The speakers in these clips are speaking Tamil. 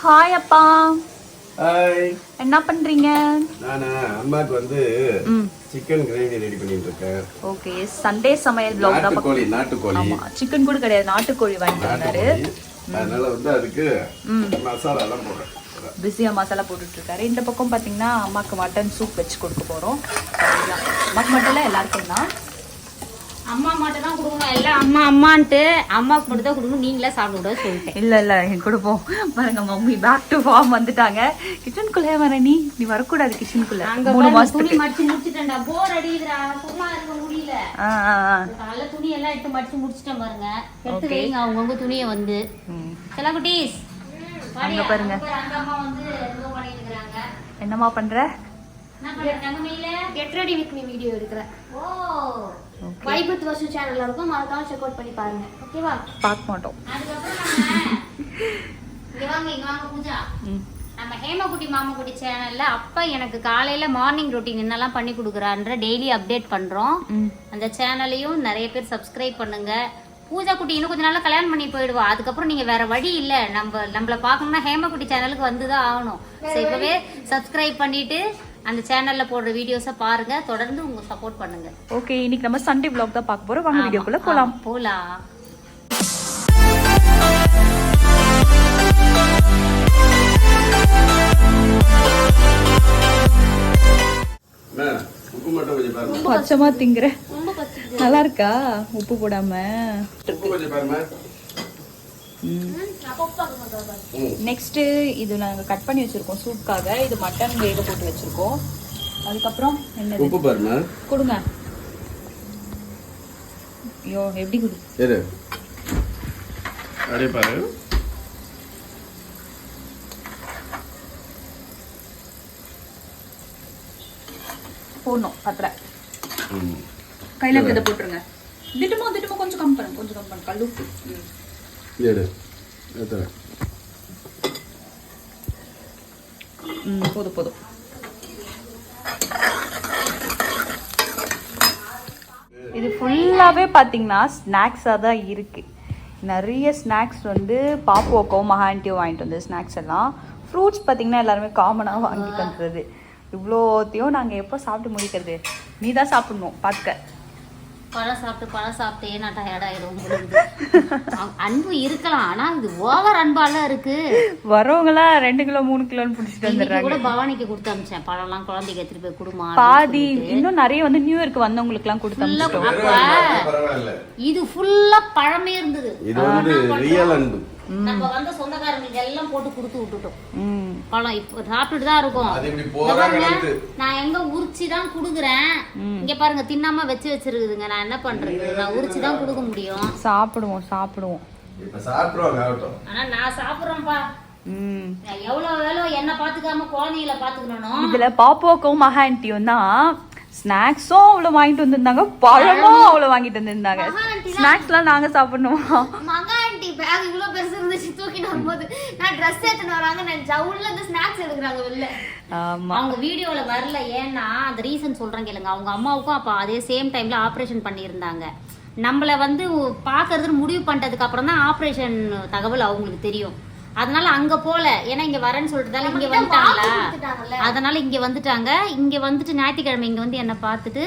ஹாய் அப்பா. ஹாய். என்ன பண்றீங்க? நானா அம்மாக்கு வந்து சிக்கன் கிரேவி ரெடி பண்ணிட்டு இருக்கேன். ஓகே, சண்டே சமையல் vlog தான். நாட்டுக்கோழி. ஆமா, சிக்கன் கூட கிடையாது, நாட்டுக்கோழி வாங்கிட்டு வந்தாரு. அதனால வந்து அதுக்கு மசாலா எல்லாம் போடுறேன். பிஸியா மசாலா போட்டுட்டு இருக்காரு. இந்த பக்கம் பாத்தீங்கன்னா அம்மாக்கு மட்டன் சூப் வச்சு கொடுக்க போறோம். அம்மாக்கு மட்டும் இல்ல, எல்லாருக்கும் தான். அம்மா மட்டும் தான் கொடுக்கணும், எல்லாம் அம்மா அம்மான்ட்டு அம்மாவுக்கு மட்டும் தான் கொடுக்கணும், நீங்களே சாப்பிட சொல்லிட்டேன். இல்ல கொடுப்போம். பாருங்க, மம்மி பேக் டு ஃபார்ம் வந்துட்டாங்க. கிச்சனுக்குள்ளே வர நீ வரக்கூடாது கிச்சனுக்குள்ள. 3 மாசத்துக்கு துணி மடிச்சு முடிச்சுட்டேன்டா, போர் அடிக்குதுடா, சும்மா இருக்க முடியல. காலைல துணி எல்லாம் எடுத்து மடிச்சு முடிச்சிட்டேன் பாருங்க. எடுத்து வைங்க அவங்கவுங்க துணியை வந்து. செல்லகுட்டீஸ் அங்க பாருங்க, அந்த அம்மா வந்து ஏதோ பண்ணிட்டு இருக்காங்க. என்னம்மா பண்ற? என்ன பண்றீங்க? தங்கமயில get ready with me video எடுக்கிறேன். ஓ வைபத் வசு சேனல்ல இருக்கும், மறக்காம செக் அவுட் பண்ணி பாருங்க. ஓகேவா? பார்க்க மாட்டோம். அதுக்கப்புறம் இங்க வாங்க பூஜா. நம்ம ஹேமகுட்டி மாமகுட்டி சேனல்ல அப்ப எனக்கு காலையில மார்னிங் ரொட்டீன் என்னெல்லாம் பண்ணி கொடுக்குறான்ற டெய்லி அப்டேட் பண்றோம். அந்த சேனலையும் நிறைய பேர் சப்ஸ்கிரைப் பண்ணுங்க. பூஜா குட்டி இன்னும் கொஞ்ச நாள்ல கல்யாணம் பண்ணி போயிடுவா. அதுக்கப்புறம் நீங்க வேற வழி இல்ல, நம்மள பாக்கணும்னா ஹேமகுட்டி சேனலுக்கு வந்துதான் ஆகணும். இப்பவே சப்ஸ்கிரைப் பண்ணிட்டு அந்த சேனல்ல போடுற வீடியோஸை பாருங்க, தொடர்ந்து உங்க சப்போர்ட் பண்ணுங்க. ஓகே, இன்னைக்கு நம்ம சண்டே vlog தான் பார்க்க போறோம். வாங்க வீடியோக்குள்ள போலாம். உப்பு மட்டும் கொஞ்சம் பாருங்க. பச்சைமா திங்குற. நல்லா இருக்கா உப்பு போடாம? உப்பு கொஞ்சம் பாருங்க. நெக்ஸ்ட் இது நாங்க கட் பண்ணி வச்சிருக்கோம் சூப்காக. இது மட்டன் வேக போட்டு வச்சிருக்கோம். அதுக்கப்புறம் என்னது? உப்பு பாருங்க. கொடுங்க. ஐயோ, எப்படி குடு? சரி, அப்படியே பாரு. போடணும் பத்திர. கையில இருக்கிறத போட்டுருங்க. திட்டமா கொஞ்சம் கம் பண்ணு கல்லுப்பு. எடு எத்தனை? போதும். இது ஃபுல்லாவே பாத்தீங்கன்னா ஸ்நாக்ஸா தான் இருக்கு. நிறைய ஸ்நாக்ஸ் வந்து பாப்புவோக்கோ மகாண்டியோ வாங்கிட்டு வந்து ஸ்நாக்ஸ் எல்லாம். ஃப்ரூட்ஸ் பார்த்தீங்கன்னா எல்லாருமே காமனாக வாங்கி தந்துடுறது. இவ்வளோத்தையும் நாங்கள் எப்போ சாப்பிட்டு முடிக்கிறது? நீ தான் சாப்பிடணும், பார்த்துக்க. பழம் சாப்பிட்டு நான் டயர்ட் ஆயிடும். அன்பு இருக்கலாம், ஆனா இது ஓவர் அன்பால இருக்கு. வரவங்களா 2 கிலோ 3 கிலோன்னு பிடிச்சிட்டு வந்துடுறாங்க. கூட பவானிக்கு கொடுத்து அனுப்பிச்சேன் பழம்லாம், குழந்தைக்கு எடுத்துட்டு போய் கொடுமா. பாதி இன்னும் நிறைய வந்து நியூ இயர்க்கு வந்தவங்களுக்கு எல்லாம் கொடுத்து இது ஃபுல்லா பழமே இருந்தது. இது வந்து ரியல் அன்பு. நம்ம வந்து சொந்தக்காரங்களுக்கு எல்லாம் போட்டு கொடுத்து விட்டுட்டோம். பழம் இப்ப சாப்பிட்டுட்டு தான் இருக்கும். நான் எங்க உரிச்சு தான் குடுக்குறேன். இங்க பாருங்க, தின்னாம வச்சிருக்குதுங்க. நான் என்ன பண்றது? நான் உரிச்சு தான் கொடுக்க முடியும். சாப்பிடுவோம். ஆனா நான் சாப்பிடுறேன்ப்பா. எவ்வளவு வேலை என்ன பாத்துக்காம குழந்தைகளை பாத்துக்கணும். இதுல பாப்போக்கும் மகாண்டியும் தான் ஸ்நாக்ஸும் அவ்வளவு வாங்கிட்டு வந்திருந்தாங்க, பழமும் அவ்வளவு வாங்கிட்டு வந்திருந்தாங்க. ஸ்நாக்ஸ் எல்லாம் நாங்க சாப்பிடணுமா? மகாண்டி பேக் இவ்வளவு பெருசு இருந்துச்சு, தூக்கிட்டு வரும்போது நான் ட்ரெஸ் எடுத்துட்டு வராங்க நினைச்சா உள்ள இருந்து ஸ்நாக்ஸ் எடுக்கிறாங்க வெளில. அவங்க வீடியோல வரல, ஏன்னா அந்த ரீசன் சொல்றேன் கேளுங்க. அவங்க அம்மாவுக்கும் அப்ப அதே சேம் டைம்ல ஆபரேஷன் பண்ணியிருந்தாங்க. நம்மள வந்து பாக்குறதுன்னு முடிவு பண்ணிட்டதுக்கு அப்புறம் தான் ஆபரேஷன் தகவல் அவங்களுக்கு தெரியும். அதனால அங்க போல, ஏன்னா இங்க வரேன்னு சொல்லிட்டுதால இங்க வந்துட்டாங்களா, அதனால இங்க வந்துட்டாங்க. இங்க வந்துட்டு ஞாயிற்றுக்கிழமை இங்க வந்து என்ன பார்த்துட்டு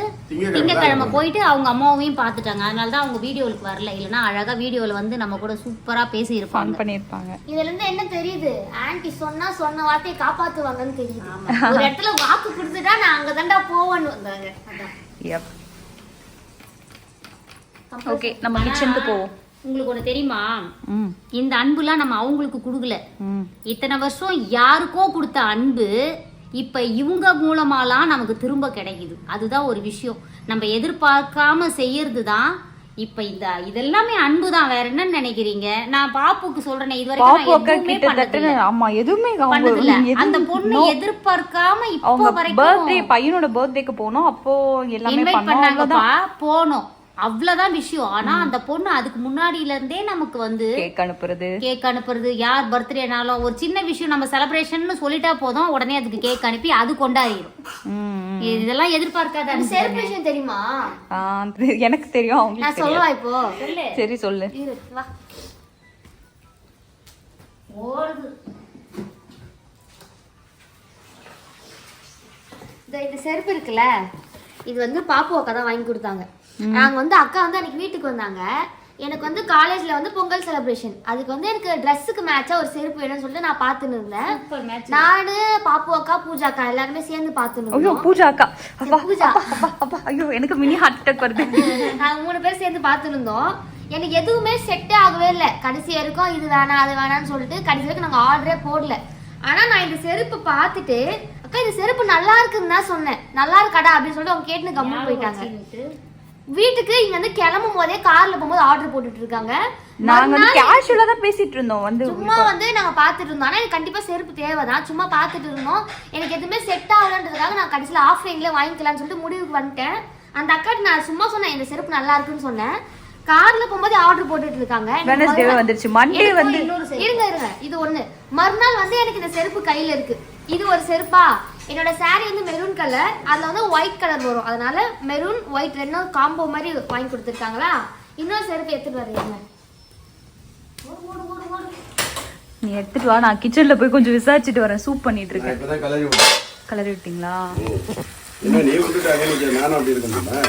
திங்கக்கிழமை போயிட்டு அவங்க அம்மாவையும் பார்த்துட்டாங்க. அதனாலதான் அவங்க வீடியோவுக்கு வரல. இல்லைன்னா அழகா வீடியோல வந்து நம்ம கூட சூப்பரா பேசி பண்ணிருப்பாங்க. இதுல இருந்து என்ன தெரியுது? ஆன்டி சொன்ன வார்த்தையை காப்பாத்துவாங்கன்னு தெரியுது. ஒரு இடத்துல வாக்கு கொடுத்துட்டா நான் அங்க தாண்டா போவேன்னு வந்தாங்க. ஓகே, நம்ம கிச்சனுக்கு போவோம். உங்களுக்கு ஒண்ணு தெரியுமா? இந்த அன்புலாம் நம்ம அவங்களுக்கு கொடுக்கல. இத்தனை வருஷம் யாருக்கோ கொடுத்த அன்பு இப்ப இவங்க மூலமாலாம் நமக்கு திரும்ப கிடைக்குது. அதுதான் ஒரு விஷயம். நம்ம எதிர்பார்க்காம செய்யறதுதான் இப்ப இதெல்லாமே அன்புதான். வேற என்ன நினைக்கிறீங்க? நான் பாப்புக்கு சொல்றேன், இது வரைக்கும் எதுவுமே அந்த பொண்ணு எதிர்பார்க்காம இப்போ வரைக்கும் பையனோட பர்த்டேக்கு போனோம், அப்போ எல்லாமே பண்ணாங்கப்பா, போனோம், அவ்வளவுதான் விஷயம். ஆனா அந்த பொண்ணு அதுக்கு முன்னாடியில இருந்தே நமக்கு வந்து கேக் அனுப்புறது, யார் பர்த்டேனாலும் ஒரு சின்ன விஷயம் நம்ம செலிப்ரேஷன் சொல்லிட்டா போதும், உடனே அதுக்கு கேக் அனுப்பி அது கொண்டாடிடும். இதெல்லாம் எதிர்பார்க்காத செலிப்ரேஷன் தெரியுமா? எனக்கு தெரியும். நான் சொல்லவா இப்போ? சரி சொல்லு. ஓடுது இந்த செருப்பு இருக்குல்ல, இது வந்து பாப்பு அக்கா தான் வாங்கி கொடுத்தாங்க. நாங்க வந்து அக்கா வந்து அன்னைக்கு வீட்டுக்கு வந்தாங்க. எனக்கு வந்து காலேஜ்ல வந்து பொங்கல் செலிப்ரேஷன், அதுக்கு வந்து எனக்கு ட்ரெஸ்ஸுக்கு மேட்சா ஒரு செருப்பு வேணும்னு சொல்லிட்டு நான் பார்த்துன்னு இருந்தேன். நானு பாப்பு அக்கா பூஜா அக்கா எல்லாருமே சேர்ந்து பார்த்துன்னு ஐயோ பூஜா அக்கா, அப்பா பூஜா அப்பா, ஐயோ எனக்கு மினி ஹார்ட் அட்டாக் வருது. நாங்க 3 பேர் சேர்ந்து பார்த்துன்னு இருந்தோம். எனக்கு எதுவுமே செட்டே ஆகவே இல்லை. கடைசி வரைக்கும் இது வேணாம் அது வேணாம்னு சொல்லிட்டு கடைசி வரைக்கும் நாங்கள் ஆர்டரே போடல. ஆனால் நான் இந்த செருப்பு பார்த்துட்டு அக்கா இந்த செருப்பு நல்லா இருக்குன்னு தான் சொன்னேன். நல்லா இருக்காடா அப்படின்னு சொல்லிட்டு அவங்க கேட்டுன்னு கம்முன்னு போயிட்டாங்க. வீட்டுக்கு இங்க வந்து கிளம்பும் போதே கார்ல போகும்போது ஆர்டர் போட்டுட்டு இருக்காங்க. நாங்க வந்து கேஷுவலா தான் பேசிட்டு இருந்தோம். வந்து சும்மா வந்து நாங்க பாத்துட்டு இருந்தோம். ஆனா எனக்கு கண்டிப்பா செருப்பு தேவைதான். சும்மா பாத்துட்டு இருந்தோம். எனக்கு எதுவுமே செட் ஆகலன்றதுக்காக நான் கடைசியில ஆஃப்லைன்ல வாங்கிக்கலாம்னு சொல்லிட்டு முடிவுக்கு வந்துட்டேன். அந்த அக்காட்டு நான் சும்மா சொன்னேன் இந்த செருப்பு நல்லா இருக்குன்னு சொன்னேன். கார்ல போகும்போது ஆர்டர் போட்டுட்டு இருக்காங்க. வெனஸ்டே வந்துருச்சு. மண்டே வந்து இருங்க இது ஒண்ணு. மறுநாள் வந்து எனக்கு இந்த செருப்பு கையில இருக்கு. இது ஒரு செருப்பா? என்னோட saree வந்து மெரூன் கலர், அதுல வந்து ஒயிட் கலர் வரும். அதனால மெரூன் ஒயிட் ரெண்டும் காம்போ மாதிரி வாங்கி கொடுத்துருக்காங்களா. இன்னொரு செருப்பு எடுத்துட்டு வரீங்க. நீ எடுத்துட்டு வா, நான் கிச்சன்ல போய் கொஞ்சம் விசாரிச்சுட்டு வரேன். சூப் பண்ணிட்டு இருக்கேன். இப்பதான் கலர் விட்டீங்களா? நீ விட்டுட்டாங்க, நானும் அப்படி இருக்கணுமா?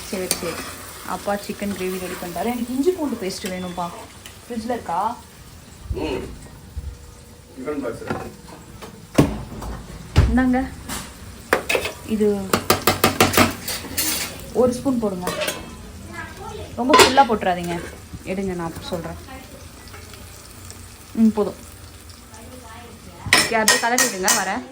சரி சரி. அப்பா சிக்கன் கிரேவி ரெடி பண்ணிட்டாரு. எனக்கு இஞ்சி பூண்டு பேஸ்ட் வேணும்ப்பா. ஃப்ரிட்ஜில் இருக்கா? சிக்கன் பாக்ஸ் இந்தாங்க. இது 1 ஸ்பூன் போடுங்க. ரொம்ப ஃபுல்லாக போட்டுறாதீங்க. எடுங்க, நான் சொல்கிறேன். போதும். அப்படியே கலர் விடுங்க. வரேன்.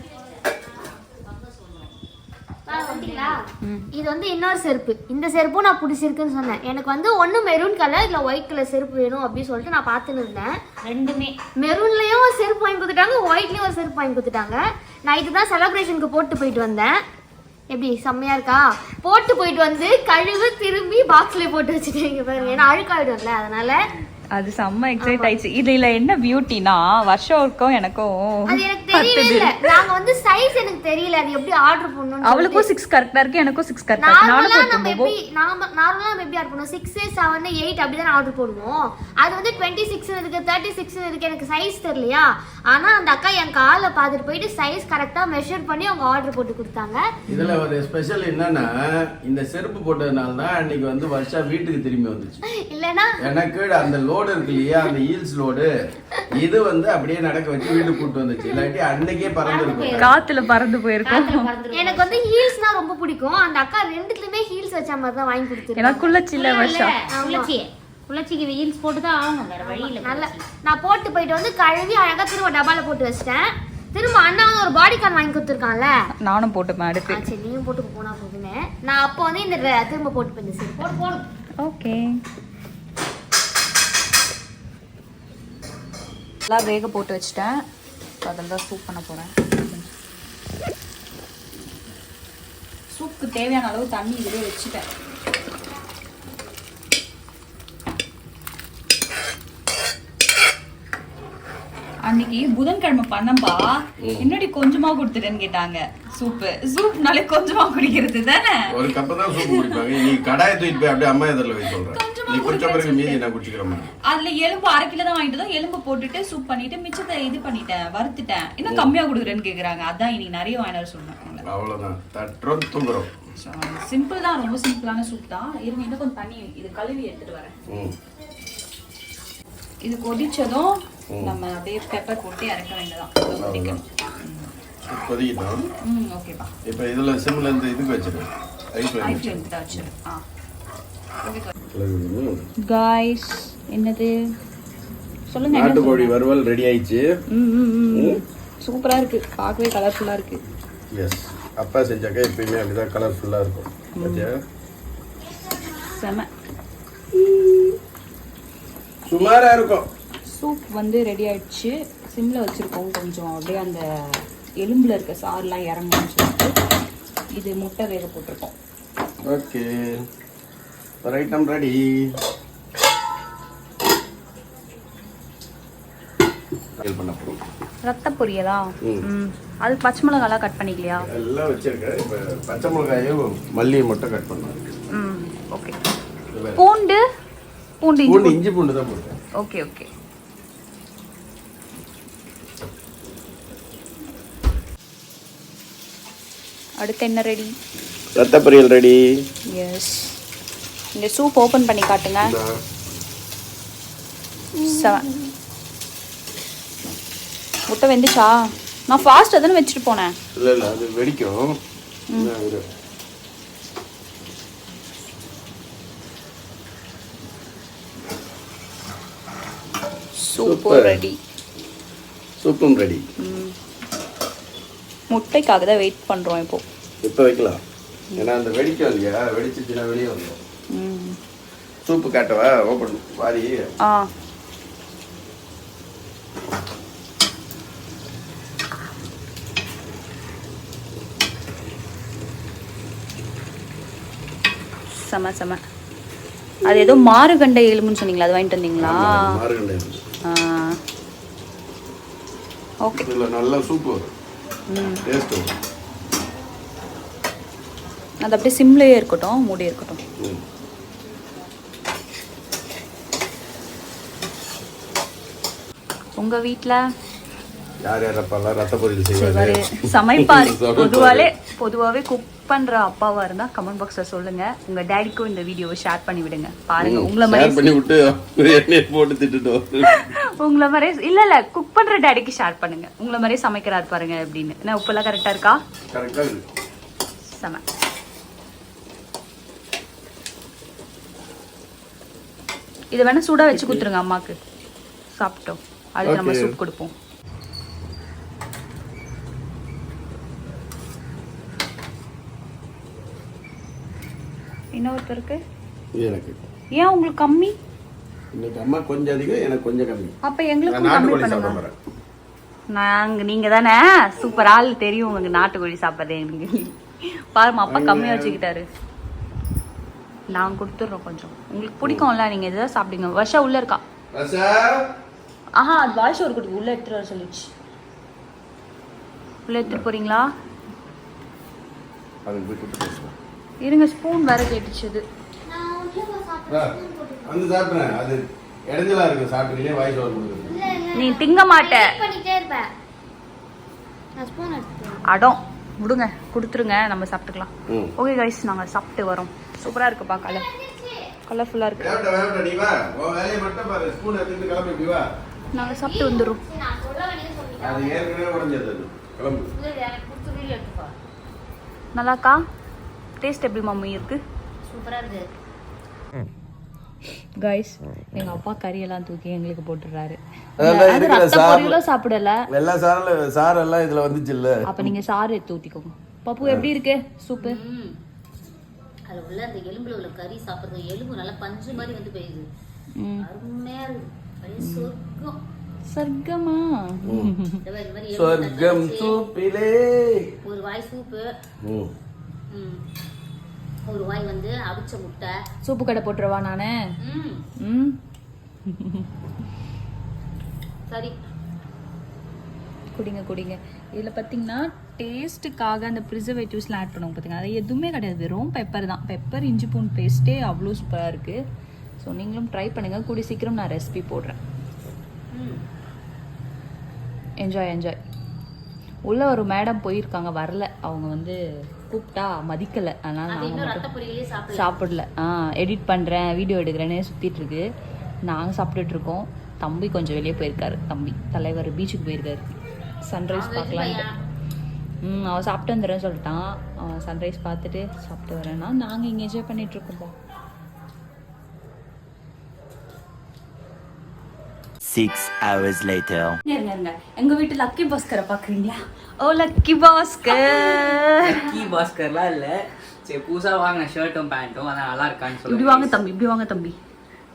இது வந்து இன்னொரு செருப்பு. இந்த செருப்பும் நான் பிடிச்சிருக்குன்னு சொன்னேன். எனக்கு வந்து ஒன்று மெரூன் கலர் இல்லை ஒயிட் கலர் செருப்பு வேணும் அப்படின்னு சொல்லிட்டு நான் பார்த்துன்னு இருந்தேன். ரெண்டுமே மெரூன்லயும் ஒரு செருப்பு வாங்கி கொடுத்துட்டாங்க, ஒயிட்லயும் ஒரு செருப்பு வாங்கி கொடுத்துட்டாங்க. நான் இதுதான் செலிப்ரேஷனுக்கு போட்டு போயிட்டு வந்தேன். எப்படி செம்மையா இருக்கா? போட்டு போயிட்டு வந்து கழுவு திரும்பி பாக்ஸ்ல போட்டு வச்சுட்டேங்க பாருங்க. ஏன்னா அழுக்காயிடும்ல, அதனால அது செம்ம எக்ஸைட் ஆயிடுச்சு. இதுல என்ன பியூட்டினா வருஷம் எனக்கும் அது எனக்கு தெரியல. நாங்க வந்து சைஸ் எனக்கு தெரியல, அது எப்படி ஆர்டர் பண்ணனும். அவளுக்கும் 6 கரெக்ட்டா இருக்கு, எனக்கும் 6 கரெக்ட்டா இருக்கு. நார்மலா நம்ம எப்படி நார்மலா நம்ம எப்படி ஆர்டர் பண்ணுவோம்? 6 7 8 அப்படி தான் ஆர்டர் போடுவோம். அது வந்து 26 இருக்கு, 36 இருக்கு. எனக்கு சைஸ் தெரியலையா. ஆனா அந்த அக்கா என் காலை பார்த்துட்டு போயிட்டு சைஸ் கரெக்டா மெஷர் பண்ணி அவங்க ஆர்டர் போட்டு கொடுத்தாங்க. இதுல ஒரு ஸ்பெஷல் என்னன்னா, இந்த செருப்பு போட்டதுனால தான் அன்னைக்கு வந்து வருஷா வீட்டுக்கு திரும்பி வந்துச்சு. இல்லனா எனக்கு அந்த லோடு இருக்கு இல்லையா, அந்த ஹீல்ஸ் லோடு, இது வந்து அப்படியே நடக்க வச்சு வீட்டுக்கு கூட்டு வந்துச்சு. இல்லாட்டி அன்னைக்கே பறந்து இருக்கும், காத்துல பறந்து போயிருக்கும். எனக்கு வந்து ஹீல்ஸ்னா ரொம்ப பிடிக்கும். அந்த அக்கா ரெண்டுத்துலயுமே ஹீல்ஸ் வச்ச மாதிரி தான் வாங்கி கொடுத்துருக்காங்க. எனக்குள்ள சில்ல வருஷம் குளச்சிக்கு ஹீல்ஸ் போட்டு தான் ஆகணும், வேற வழி இல்ல. நல்ல நான் போட்டு போயிட்டு வந்து கழுவி அழகா திரும்ப டப்பால போட்டு வச்சிட்டேன். திரும்ப அண்ணா வந்து ஒரு பாடி கார்ன் வாங்கி கொடுத்துருக்கான்ல, நானும் போட்டுப்பேன் அடுத்து. சரி நீயும் போட்டு போனா போகுதுன்னு நான் அப்போ வந்து இந்த திரும்ப போட்டு போயிருந்தேன். சரி போட்டு போடும். ஓகே, எல்லாம் வேக போட்டு வச்சுட்டேன். அதில் தான் சூப் பண்ண போகிறேன். சூப்புக்கு தேவையான அளவு தண்ணி இதிலே வச்சுட்டேன். அன்னைக்கு புதன்கிழமை பண்ணப்பா, என்னடி கொஞ்சமா கொடுத்துட்டேன்னு கேட்டாங்க. சூப்னாலே கொஞ்சமா குடிக்கிறது தானே. ஒரு கப்பு தான் சூப் குடிப்பாங்க. நீ கடாயை தூக்கிட்டு போய் அப்படியே அம்மா எதிரில் போய் சொல்றேன். நீ குடிச்ச பிறகு மீதி நான் குடிச்சுக்கிறேன். அதுல எலும்பு 1/2 கிலோ தான் வாங்கிட்டு, எலும்பு போட்டுட்டு சூப் பண்ணிட்டு மிச்சத்தை இது பண்ணிட்டேன், வறுத்துட்டேன். இன்னும் கம்மியா கொடுக்குறேன்னு கேக்குறாங்க. அதான் இன்னைக்கு நிறைய வாங்கிட்டு சொன்னாங்க. அவ்வளவுதான், தட்டுறோம் தூங்குறோம். சிம்பிள் தான், ரொம்ப சிம்பிளான சூப் தான். இருங்க, இன்னும் கொஞ்சம் தண்ணி இது கழுவி எடுத்துட்டு வரேன். இது கொதிச்சதும் நம்ம அப்படியே பெப்பர் போட்டு இறக்க வேண்டியதான். கொதிக்கிட்டோம். ஓகேப்பா. இப்போ இதுல சிம்ல இருந்து இதுக்கு வச்சிருக்கேன். காய்ஸ், என்னது சொல்லுங்க. நாட்டுக்கோழி வறுவல் ரெடி ஆயிடுச்சு. சூப்பரா இருக்கு, பார்க்கவே கலர்ஃபுல்லா இருக்கு. எஸ், அப்பா செஞ்சாக்க எப்பயுமே அப்படிதான் கலர்ஃபுல்லா இருக்கும். பாத்தியா, செம சுமாரா இருக்கும். சூப் வந்து ரெடி ஆயிடுச்சு. சிம்ல வச்சிருக்கோம். கொஞ்சம் அப்படியே அந்த எலும்புல இருக்க சாறுலாம் இறங்கணும்னு சொல்லிட்டு இது முட்டை வேக போட்டிருக்கோம். Okay, item ready. ரத்த பொரியலா? அது பச்சை மிளகாலாம் கட் பண்ணிக்கலையா? எல்லாம் வச்சிருக்கேன். இப்போ பச்சை மிளகாயும் மல்லியும் மட்டும் கட் பண்ணலாம். ஓகே. பூண்டு இஞ்சி பூண்டு தான் போட்டேன். Okay okay. அடுத்து என்ன ரெடி? ரத்த பொரியல் ரெடி. எஸ். இந்த சூப் ஓப்பன் பண்ணி காட்டுங்க. 7. முட்டை வெந்துச்சா? நான் ஃபாஸ்ட்டாக தானே வச்சுட்டு போனேன். இல்லை இல்லை அது வெடிக்கும். Super ready. சூப்பும் ரெடி. முட்டைக்காக தான் வெயிட் பண்ணுறோம் இப்போ. இப்போ வைக்கலாம். ஏன்னா அந்த வெடிக்கும் இல்லையா, வெடிச்சிச்சுன்னா வெளியே வந்துடும். சூப்பு காட்டவா? ஓப்பன் வாரி. ஆ செம செம. அது ஏதோ மாறுகண்டை எலும்புன்னு சொன்னீங்களா, அது வாங்கிட்டு வந்தீங்களா? மாறுகண்டை எலும்பு. ஓகே. இதில் நல்லா சூப்பு வரும். டேஸ்ட் வரும். அது அப்படியே சிம்லேயே இருக்கட்டும், மூடி இருக்கட்டும். உங்கள் வீட்டில் யார் யார் அப்பாலாம் ரத்த பொரியல் செய்வாரு? சமைப்பாரு. பொதுவாகவே குக் பண்ற அப்பாவா இருந்தா கமெண்ட் பாக்ஸ்ல சொல்லுங்க. உங்க டேடிக்கும் இந்த வீடியோவை ஷேர் பண்ணி விடுங்க. பாருங்க உங்களை மாதிரி பண்ணி விட்டு எண்ணெய் போட்டு திட்டுட்டோம். உங்களை மாதிரி இல்ல குக் பண்ற டேடிக்கு ஷேர் பண்ணுங்க. உங்களை மாதிரி சமைக்கிறாரு பாருங்க அப்படின்னு. என்ன உப்பெல்லாம் கரெக்டா இருக்கா? கரெக்டா இருக்கு. செம. இதை வேணா சூடா வச்சு கொடுத்துருங்க அம்மாக்கு. சாப்பிட்டோம். அடுத்து நம்ம சூப் கொடுப்போம். இன்னொருத்தருக்கு எனக்கு ஏன் உங்களுக்கு கம்மி? இன்னைக்கு அம்மா கொஞ்சம் அதிகம், எனக்கு கொஞ்சம் கம்மி. அப்ப எங்களுக்கு கம்மி பண்ணுங்க. நீங்க தானே சூப்பர் ஆள், தெரியும் உங்களுக்கு நாட்டுக்கோழி சாப்பிட்றது. எனக்கு பாருமா அப்பா கம்மியா வச்சுக்கிட்டாரு. நாங்க கொடுத்துட்றோம் கொஞ்சம். உங்களுக்கு பிடிக்கும்ல, நீங்க இதை சாப்பிடுங்க. வருஷா உள்ள இருக்கா? ஆஹா, அது வாய்ஸ் ஒரு குட்டி உள்ள எடுத்துட்டு வர சொல்லிச்சு. உள்ள எடுத்துட்டு போறீங்களா? இருங்க, ஸ்பூன் வேற கேட்டுச்சுது. வந்து சாப்பிடுறேன். அது இடைஞ்சலா இருக்கு. சாப்பிட்டுக்கிட்டே வாய்ஸ் ஓவர் கொடுக்குது. நீ திங்க மாட்ட. பண்ணிட்டே இருப்பேன். நான் ஸ்பூன் எடுத்துட்டேன். அடம் விடுங்க, கொடுத்துருங்க, நம்ம சாப்பிட்டுக்கலாம். ஓகே கைஸ், நாங்க சாப்பிட்டு வரோம். சூப்பரா இருக்குப்பா, கலர்ஃபுல்லா இருக்கு. நீ வா, உன் வேலையை மட்டும் பாரு. ஸ்பூன் எடுத்துட்டு கிளம்பி வா. நாங்க சாப்பிட்டு வந்துடுறோம். நான் சொல்ல வேண்டியது சொன்னீங்க. அது ஏற்கனவே உடைஞ்சது. கிளம்பு. நல்லாக்கா? டேஸ்ட் எப்படி மம்மி இருக்கு? சூப்பரா இருக்கு. கைஸ், எங்க அப்பா கறியெல்லாம் தூக்கி எங்களுக்கு போட்டுறாரு. அதெல்லாம் இருக்குல்ல, ரத்த பொரியலும் சாப்பிடல. எல்லா சாரெல்லாம் இதுல வந்துச்சு இல்ல. அப்ப நீங்க சாறு எடுத்து ஊத்திக்கோங்க. பப்பு எப்படி இருக்கு சூப்பு? அது உள்ள அந்த எலும்புல உள்ள கறி சாப்பிடுறது, எலும்பு நல்லா பஞ்சு மாதிரி வந்து போயிடுது. அருமையா இருக்கு. அப்படியே சொர்க்கம். சொர்க்கமா? சொர்க்கம் சூப்பிலே. ஒரு வாய் சூப்பு, ஒரு வாய் வந்து அவிச்ச முட்டை. சூப்பு கடை போட்டுருவா நானு. சரி, குடிங்க குடிங்க. இதில் பார்த்தீங்கன்னா டேஸ்ட்டுக்காக அந்த ப்ரிசர்வேட்டிவ்ஸ்லாம் ஆட் பண்ணுவோம் பார்த்தீங்கன்னா, அது எதுவுமே கிடையாது. வெறும் பெப்பர் தான். பெப்பர் இஞ்சி பூண்டு பேஸ்ட்டே அவ்வளோ சூப்பராக இருக்குது. ஸோ நீங்களும் ட்ரை பண்ணுங்கள். கூடி சீக்கிரம் நான் ரெசிபி போடுறேன். Enjoy enjoy. உள்ளே ஒரு மேடம் போயிருக்காங்க, வரல. அவங்க வந்து கூப்பிட்டா மதிக்கலை. அதனால் நாங்கள் மட்டும் சாப்பிடல. எடிட் பண்ணுறேன், வீடியோ எடுக்கிறேன்னே சுற்றிட்டு இருக்கு. நாங்கள் சாப்பிட்டுட்ருக்கோம். தம்பி கொஞ்சம் வெளியே போயிருக்காரு. தம்பி தலைவர் பீச்சுக்கு போயிருக்காரு. சன்ரைஸ் பார்க்கலான்ட்டு. அவன் சாப்பிட்டு வந்துடுறேன்னு சொல்லிட்டான். அவன் சன்ரைஸ் பார்த்துட்டு சாப்பிட்டு வரேன்னா நாங்கள் இங்கே என்ஜாய் பண்ணிகிட்ருக்கோம்ப்பா. 6 hours later. எங்க வீட்டு லக்கி பாஸ்கரை பாக்குறீங்களா? ஓ லக்கி பாஸ்கர். லக்கி பாஸ்கர்லாம் இல்ல, சரி புதுசா வாங்கின ஷர்ட்டும் பேண்ட்டும் அதான் நல்லா இருக்கான்னு சொல்லி. இப்படி வாங்க தம்பி, இப்படி வாங்க தம்பி.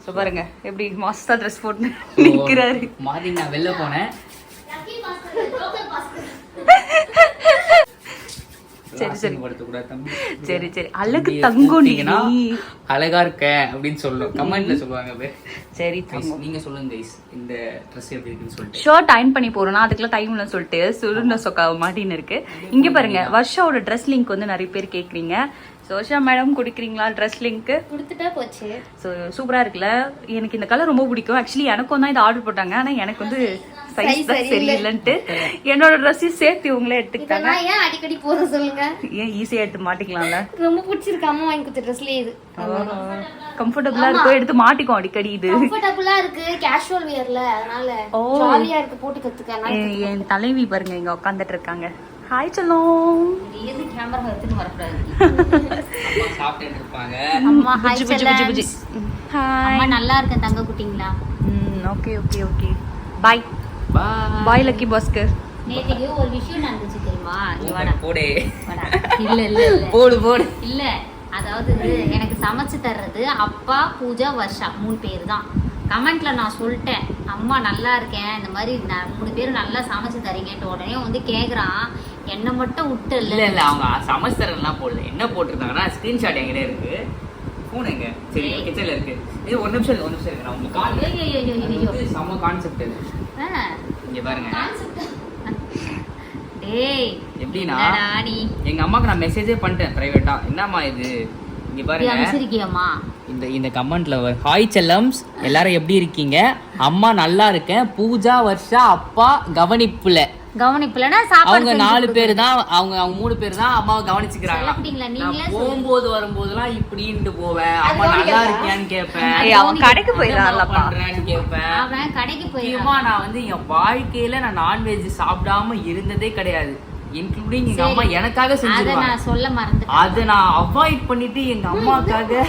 ஸோ பாருங்க எப்படி மாஸ்டர் ட்ரெஸ் போட்டு நிற்கிறாரு. மார்னிங் நான் வெளில போனேன். சரி சரி தம்பி, சரி சரி. அழகு தங்கம் நீ, அழகா இருக்க அப்படின்னு சொல்லும் கமெண்ட்ல சொல்லுவாங்க. சரி Guys, நீங்க சொல்லுங்க கைஸ் இந்த ட்ரெஸ் எப்படி இருக்குன்னு சொல்லிட்டு. ஷர்ட் அயன் பண்ணி போறோம்னா அதுக்கெல்லாம் டைம் இல்லைன்னு சொல்லிட்டு சுருண்ட சொக்கா மாட்டின்னு இருக்கு. இங்க பாருங்க வர்ஷாவோட ட்ரெஸ் லிங்க் வந்து நிறைய பேர் கேக்குறீங்க. ஸோ வர்ஷா மேடம் கொடுக்குறீங்களா ட்ரெஸ் லிங்க்? கொடுத்துட்டா போச்சு. ஸோ சூப்பரா இருக்குல்ல. எனக்கு இந்த கலர் ரொம்ப பிடிக்கும். ஆக்சுவலி எனக்கும் தான் இது ஆர்டர் போட்டாங்க. ஆனா எனக்கு வந்து சைஸ் தான் சரியில்லைன்ட்டு என்னோட ட்ரெஸ்ஸையும் சேர்த்து இவங்களே எடுத்துக்கிட்டாங்க. இதெல்லாம் ஏன் அடிக்கடி போற சொல்லுங்க? ஏன் ஈஸியா எடுத்து மாட்டிக்கலாம்ல. ரொம்ப பிடிச்சிருக்கு அம்மா வாங்கி கொடுத்த ட்ரெஸ்லயே இது. கம்ஃபர்டபுளா இருக்கும், எடுத்து மாட்டிக்கும் அடிக்கடி. இது கம்ஃபர்டபுளா இருக்கு, கேஷுவல் வியர்ல, அதனால ஜாலியா இருக்கு போட்டு கத்துக்க. என் தலைவி பாருங்க இங்க உட்காந்துட்டு இருக்காங்க. ஹாய் சொல்லும். எது கேமரா எடுத்துட்டு வரக்கூடாது. அம்மா சாப்பிட்டுட்டு இருப்பாங்க. அம்மா ஹாய் புஜி புஜி புஜி புஜி. ஹாய். அம்மா நல்லா இருக்கேன் தங்க குட்டிங்களா. Okay okay okay bye Bye. Bye Lucky Baskhar. நேத்துக்கு ஒரு விஷயம் நடந்துச்சு தெரியுமா? நீ வாடா போடு. வாடா. இல்ல இல்ல இல்ல போடு போடு. இல்ல அதாவது எனக்கு சமைச்சு தர்றது அப்பா, பூஜா, வர்ஷா 3 பேர் தான். கமெண்ட்ல நான் சொல்லிட்டேன் அம்மா நல்லா இருக்கேன், இந்த மாதிரி 3 பேரும் நல்லா சமைச்சு தரீங்கன்ட்டு. உடனே வந்து கேக்குறான் என்ன மட்டும் விட்டு இல்ல இல்ல அவங்க சமைச்சரெல்லாம் போடல. என்ன போட்டிருந்தாங்கன்னா ஸ்கிரீன்ஷாட் என்கிட்ட இருக்கு. போன் எங்க? சரி கிச்சன்ல இருக்கு. இது ஒரு நிமிஷம் இருக்கு. நான் உங்களுக்கு கால் செம்ம கான்செப்ட் இது. இங்க பாருங்க. டேய் எப்படின்னா என்னடா நீ? எங்க அம்மாக்கு நான் மெசேஜே பண்ணிட்டேன் பிரைவேட்டா. என்னம்மா இது இங்க பாருங்க. அமைச்சிருக்கியம்மா? இந்த கமெண்ட்ல ஹாய் செல்லம்ஸ் எல்லாரும் எப்படி இருக்கீங்க? அம்மா நல்லா இருக்கேன். பூஜா, வர்ஷா, அப்பா கவனிப்புலனா சாப்பாடு அவங்க 4 பேர் தான். அவங்க 3 பேர் தான் அம்மாவை கவனிச்சுக்கிறாங்க. சாப்பிட்டீங்களா நீங்களே? போகும்போது வரும்போதெல்லாம் இப்படின்ட்டு போவேன். அம்மா நல்லா இருக்கியான்னு கேட்பேன். அவன் கடைக்கு போயிடறான்லப்பா. கேட்பேன். அவன் கடைக்கு முக்கியமா நான் வந்து என் வாழ்க்கையில நான் நான்வெஜ் சாப்பிடாம இருந்ததே கிடையாது. இன்க்ளூடிங் எங்க அம்மா எனக்காக செஞ்சிருவாங்க. நான் சொல்ல மறந்துட்டேன். அதை நான் அவாய்ட் பண்ணிட்டு எங்க அம்மாக்காக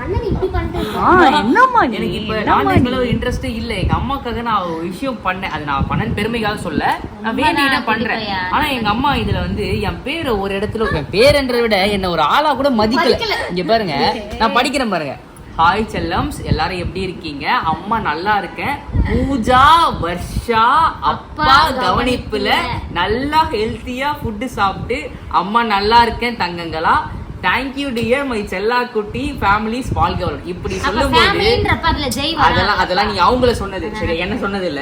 அண்ணன் இப்படி பண்ணிட்டு என்னம்மா எனக்கு இப்ப நான்வெஜ் மேல ஒரு இன்ட்ரெஸ்ட் இல்ல. எங்க அம்மாக்காக நான் ஒரு விஷயம் பண்ணேன். அது நான் பண்ண பெருமைக்காக சொல்ல, நான் வேண்டியதை பண்றேன். ஆனா எங்க அம்மா இதுல வந்து என் பேரை ஒரு இடத்துல, என் பேருன்றதை விட என்ன ஒரு ஆளா கூட மதிக்கல. இங்க பாருங்க நான் படிக்கிறேன் பாருங்க. ஹாய் செல்லம்ஸ் எல்லாரும் எப்படி இருக்கீங்க? அம்மா நல்லா இருக்கேன். பூஜா, வர்ஷா, அப்பா கவனிப்புல நல்லா ஹெல்த்தியா ஃபுட்டு சாப்பிட்டு அம்மா நல்லா இருக்கேன் தங்கங்களா. தேங்க்யூ டியர் மை செல்லா குட்டி ஃபேமிலிஸ் வாழ்க வளம். இப்படி சொல்லும்போது அதெல்லாம் நீங்க அவங்கள சொன்னது சரி, என்ன சொன்னது இல்ல.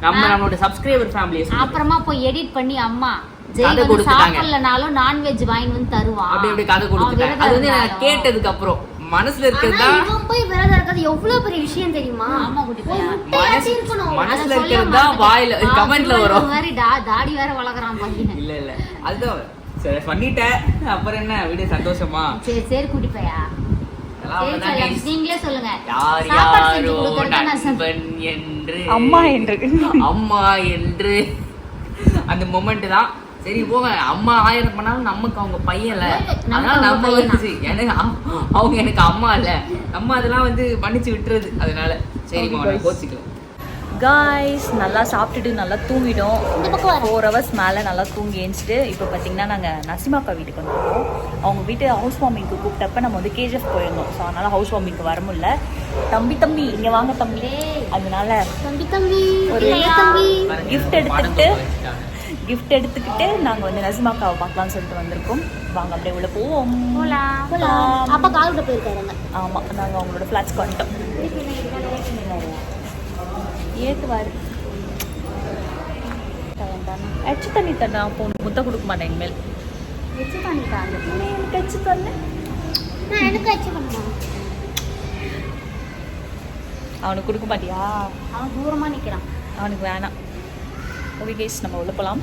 நம்மளோட சப்ஸ்கிரைபர் ஃபேமிலி அப்புறமா போய் எடிட் பண்ணி அம்மா ஜெய் வந்து சாப்பிடலனாலும் நான்வெஜ் வாங்கி வந்து தருவான். அப்படி கதை கொடுத்துட்டாங்க. அது வந்து நான் கேட்டதுக்கு அப்புறம் மனசுல இருக்கிறதா போய் விரதம் இருக்கிறது எவ்வளவு பெரிய விஷயம் தெரியுமா? ஆமா குட்டி மனசுல இருக்கிறதா வாயில கமெண்ட்ல வரும். மாதிரி தாடி வேற வளர்க்குறான் பையன். இல்ல அதுதான் சரி பண்ணிட்டேன். அப்புறம் என்ன வீடு சந்தோஷமா? சரி சரி குட்டி பையா நீங்களே சொல்லுங்க. யார் யாரோ நண்பன் என்று அம்மா என்று அந்த மொமெண்ட் தான். சரி போங்க, அம்மா 1000 பண்ணாலும் நமக்கு அவங்க பையன்ல, அதனால நம்ம வந்துச்சு. எனக்கு அவங்க எனக்கு அம்மா இல்ல, நம்ம அதெல்லாம் வந்து பண்ணிச்சு விட்டுறது. அதனால சரிம்மா கோச்சிக்கலாம். காய்ஸ் நல்லா சாப்பிட்டுட்டு நல்லா தூங்கிட்டோம். 4 hours மேலே நல்லா தூங்கி ஏஞ்சிட்டு இப்போ பார்த்தீங்கன்னா நாங்கள் நசிமாக்கா வீட்டுக்கு வந்துருக்கோம். அவங்க வீட்டு ஹவுஸ் வார்மிங்க்கு கூப்பிட்டப்ப நம்ம வந்து கேஜிஎஃப் போயிருந்தோம். ஸோ அதனால் ஹவுஸ் வார்மிங்க்கு வர முடியல. தம்பி இங்கே வாங்க தம்பி. அதனால ஒரு கிஃப்ட் எடுத்துக்கிட்டு நாங்கள் வந்து நசிமாக்காவை பார்க்கலாம்னு சொல்லிட்டு வந்திருக்கோம். வாங்க அப்படியே உள்ள போவோம். அப்பா கால் விட்டு போயிருக்காங்க. ஆமாம் நாங்கள் அவங்களோட ஃப்ளாட்ஸ்க்கு வந்துட்டோம். ஏற்றுவாரு எச்சு தண்ணி தண்ணா போன் முத்த கொடுக்க மாட்டேன். இனிமேல் எச்சு தண்ணி தான் எனக்கு எச்சு தண்ணு. எனக்கு எச்சு பண்ணுமா? அவனுக்கு கொடுக்க மாட்டியா? அவன் தூரமா நிக்கிறான். அவனுக்கு வேணாம். ஓகே கைஸ் நம்ம உள்ள போகலாம்.